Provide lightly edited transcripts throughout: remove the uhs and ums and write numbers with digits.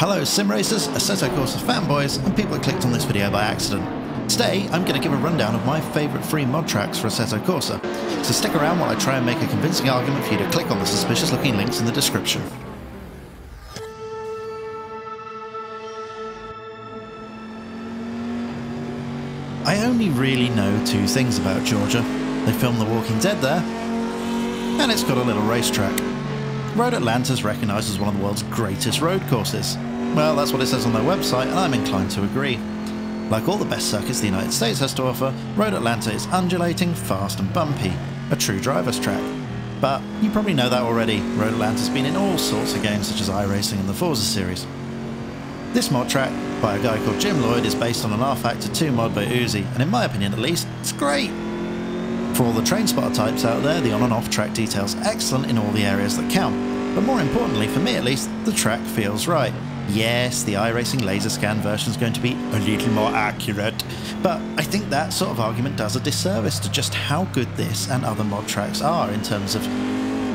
Hello sim racers, Assetto Corsa fanboys, and people that clicked on this video by accident. Today I'm going to give a rundown of my favourite free mod tracks for Assetto Corsa, so stick around while I try and make a convincing argument for you to click on the suspicious looking links in the description. I only really know two things about Georgia. They filmed The Walking Dead there, and it's got a little racetrack. Road Atlanta is recognised as one of the world's greatest road courses. Well, that's what it says on their website, and I'm inclined to agree. Like all the best circuits the United States has to offer, Road Atlanta is undulating, fast and bumpy, a true driver's track. But you probably know that already. Road Atlanta's been in all sorts of games such as iRacing and the Forza series. This mod track, by a guy called Jim Lloyd, is based on an R-Factor 2 mod by Uzi, and in my opinion at least, it's great! For all the train spotter types out there, the on and off track detail's excellent in all the areas that count, but more importantly, for me at least, the track feels right. Yes, the iRacing laser scan version is going to be a little more accurate, but I think that sort of argument does a disservice to just how good this and other mod tracks are in terms of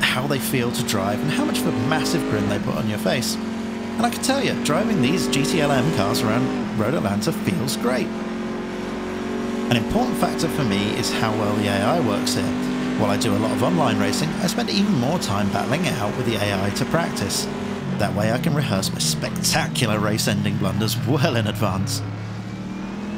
how they feel to drive and how much of a massive grin they put on your face. And I can tell you, driving these GTLM cars around Road Atlanta feels great. An important factor for me is how well the AI works here. While I do a lot of online racing, I spend even more time battling it out with the AI to practice. That way I can rehearse my spectacular race-ending blunders well in advance.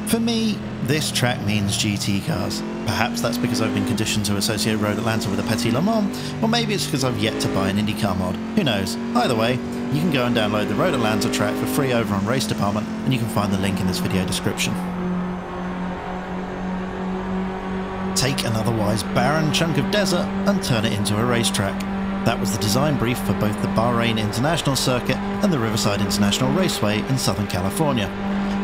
For me, this track means GT cars. Perhaps that's because I've been conditioned to associate Road Atlanta with a Petit Le Mans, or maybe it's because I've yet to buy an IndyCar mod. Who knows? Either way, you can go and download the Road Atlanta track for free over on Race Department, and you can find the link in this video description. Take an otherwise barren chunk of desert and turn it into a racetrack. That was the design brief for both the Bahrain International Circuit and the Riverside International Raceway in Southern California.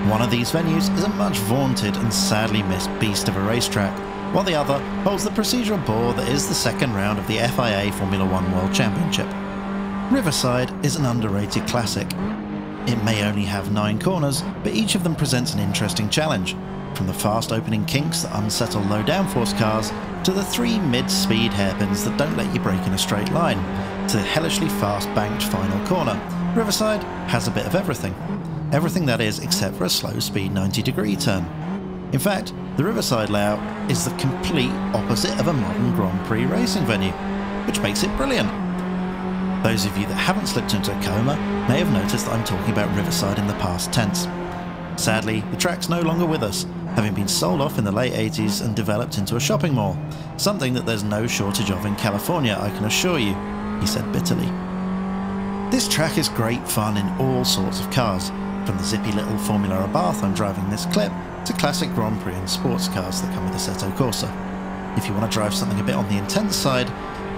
One of these venues is a much vaunted and sadly missed beast of a racetrack, while the other holds the procedural bore that is the second round of the FIA Formula One World Championship. Riverside is an underrated classic. It may only have 9 corners, but each of them presents an interesting challenge. From the fast opening kinks that unsettle low downforce cars, to the 3 mid-speed hairpins that don't let you brake in a straight line, to the hellishly fast banked final corner, Riverside has a bit of everything. Everything that is, except for a slow speed 90-degree turn. In fact, the Riverside layout is the complete opposite of a modern Grand Prix racing venue, which makes it brilliant. Those of you that haven't slipped into a coma may have noticed that I'm talking about Riverside in the past tense. Sadly, the track's no longer with us, having been sold off in the late 80s and developed into a shopping mall, something that there's no shortage of in California, I can assure you, he said bitterly. This track is great fun in all sorts of cars, from the zippy little Formula Abarth I'm driving in this clip, to classic Grand Prix and sports cars that come with Assetto Corsa. If you want to drive something a bit on the intense side,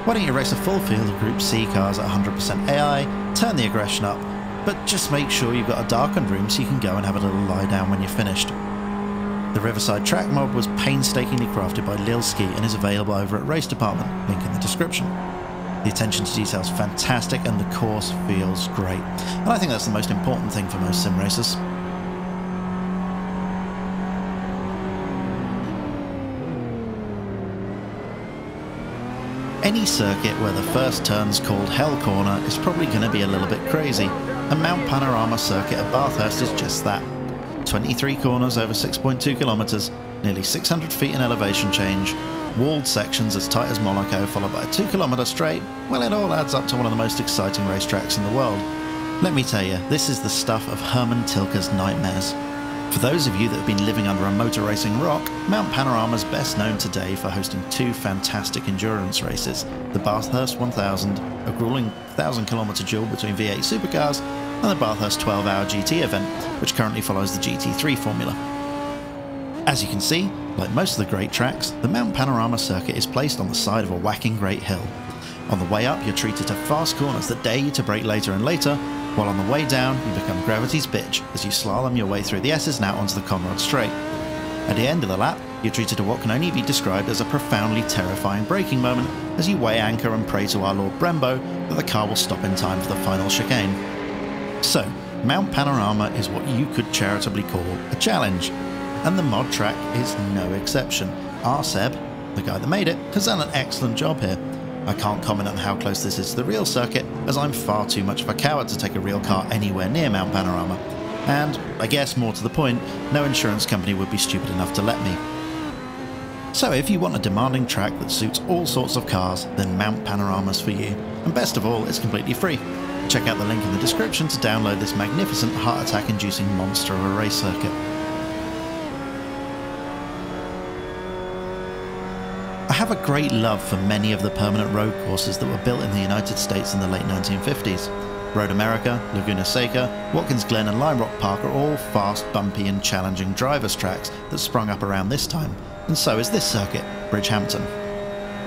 why don't you race a full field of Group C cars at 100% AI, turn the aggression up, but just make sure you've got a darkened room so you can go and have a little lie down when you're finished. The Riverside track mod was painstakingly crafted by Lilski and is available over at Race Department, link in the description. The attention to detail is fantastic and the course feels great, and I think that's the most important thing for most sim racers. Any circuit where the first turn's called Hell Corner is probably going to be a little bit crazy, and Mount Panorama circuit at Bathurst is just that. 23 corners over 6.2 kilometres, nearly 600 feet in elevation change, walled sections as tight as Monaco followed by a 2-kilometre straight. Well, it all adds up to one of the most exciting racetracks in the world. Let me tell you, this is the stuff of Herman Tilke's nightmares. For those of you that have been living under a motor racing rock, Mount Panorama is best known today for hosting 2 fantastic endurance races, the Bathurst 1000, a grueling 1,000-kilometre duel between V8 supercars, and the Bathurst 12-hour GT event, which currently follows the GT3 formula. As you can see, like most of the great tracks, the Mount Panorama circuit is placed on the side of a whacking great hill. On the way up, you're treated to fast corners that dare you to brake later and later, while on the way down, you become gravity's bitch as you slalom your way through the S's and out onto the Conrad Straight. At the end of the lap, you're treated to what can only be described as a profoundly terrifying braking moment as you weigh anchor and pray to our Lord Brembo that the car will stop in time for the final chicane. So, Mount Panorama is what you could charitably call a challenge, and the mod track is no exception. Seb, the guy that made it, has done an excellent job here. I can't comment on how close this is to the real circuit, as I'm far too much of a coward to take a real car anywhere near Mount Panorama. And, I guess more to the point, no insurance company would be stupid enough to let me. So if you want a demanding track that suits all sorts of cars, then Mount Panorama's for you. And best of all, it's completely free. Check out the link in the description to download this magnificent heart attack inducing monster of a race circuit. I have a great love for many of the permanent road courses that were built in the United States in the late 1950s. Road America, Laguna Seca, Watkins Glen and Lime Rock Park are all fast, bumpy and challenging drivers' tracks that sprung up around this time, and so is this circuit, Bridgehampton.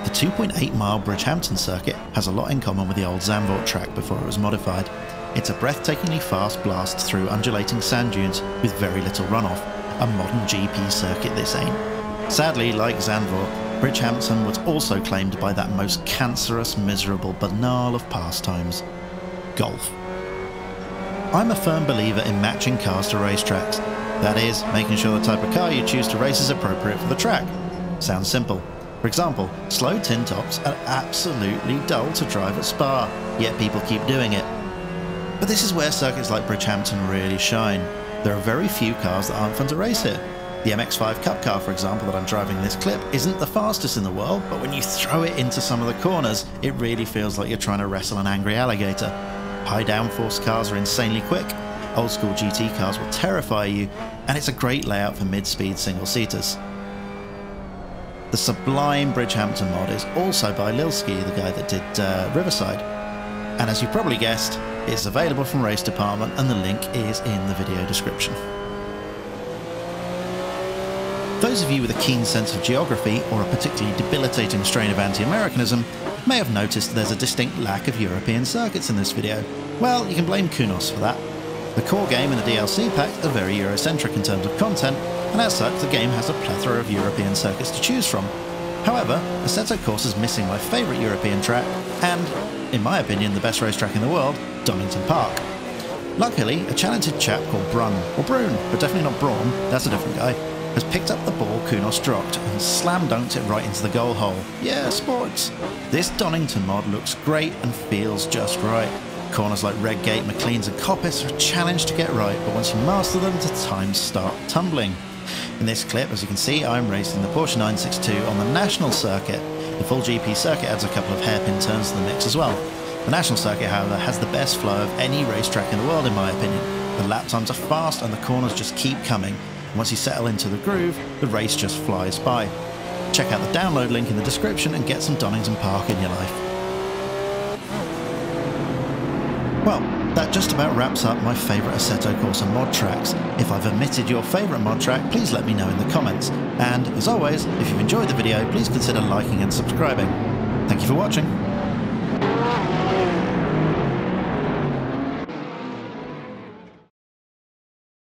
The 2.8-mile Bridgehampton circuit has a lot in common with the old Zandvoort track before it was modified. It's a breathtakingly fast blast through undulating sand dunes with very little runoff. A modern GP circuit this ain't. Sadly, like Zandvoort, Bridgehampton was also claimed by that most cancerous, miserable, banal of pastimes, golf. I'm a firm believer in matching cars to racetracks. That is, making sure the type of car you choose to race is appropriate for the track. Sounds simple. For example, slow tin tops are absolutely dull to drive at Spa, yet people keep doing it. But this is where circuits like Bridgehampton really shine. There are very few cars that aren't fun to race here. The MX-5 Cup car, for example, that I'm driving in this clip, isn't the fastest in the world, but when you throw it into some of the corners, it really feels like you're trying to wrestle an angry alligator. High downforce cars are insanely quick, old school GT cars will terrify you, and it's a great layout for mid-speed single-seaters. The sublime Bridgehampton mod is also by Lilski, the guy that did Riverside, and as you probably guessed, it's available from Race Department and the link is in the video description. Those of you with a keen sense of geography or a particularly debilitating strain of anti-Americanism may have noticed there's a distinct lack of European circuits in this video. Well, you can blame Kunos for that. The core game and the DLC pack are very Eurocentric in terms of content, and as such the game has a plethora of European circuits to choose from. However, Assetto Corsa is missing my favourite European track, and, in my opinion, the best racetrack in the world, Donington Park. Luckily, a talented chap called Brun, or Brune, but definitely not Braun, that's a different guy, has picked up the ball Kunos dropped and slam-dunked it right into the goal hole. Yeah, sports! This Donington mod looks great and feels just right. Corners like Redgate, McLean's and Coppice are a challenge to get right, but once you master them, the times start tumbling. In this clip, as you can see, I'm racing the Porsche 962 on the National Circuit. The full GP circuit adds a couple of hairpin turns to the mix as well. The National Circuit, however, has the best flow of any racetrack in the world in my opinion. The lap times are fast and the corners just keep coming. Once you settle into the groove, the race just flies by. Check out the download link in the description and get some Donington Park in your life. Well, that just about wraps up my favourite Assetto Corsa mod tracks. If I've omitted your favourite mod track, please let me know in the comments. And, as always, if you've enjoyed the video, please consider liking and subscribing. Thank you for watching.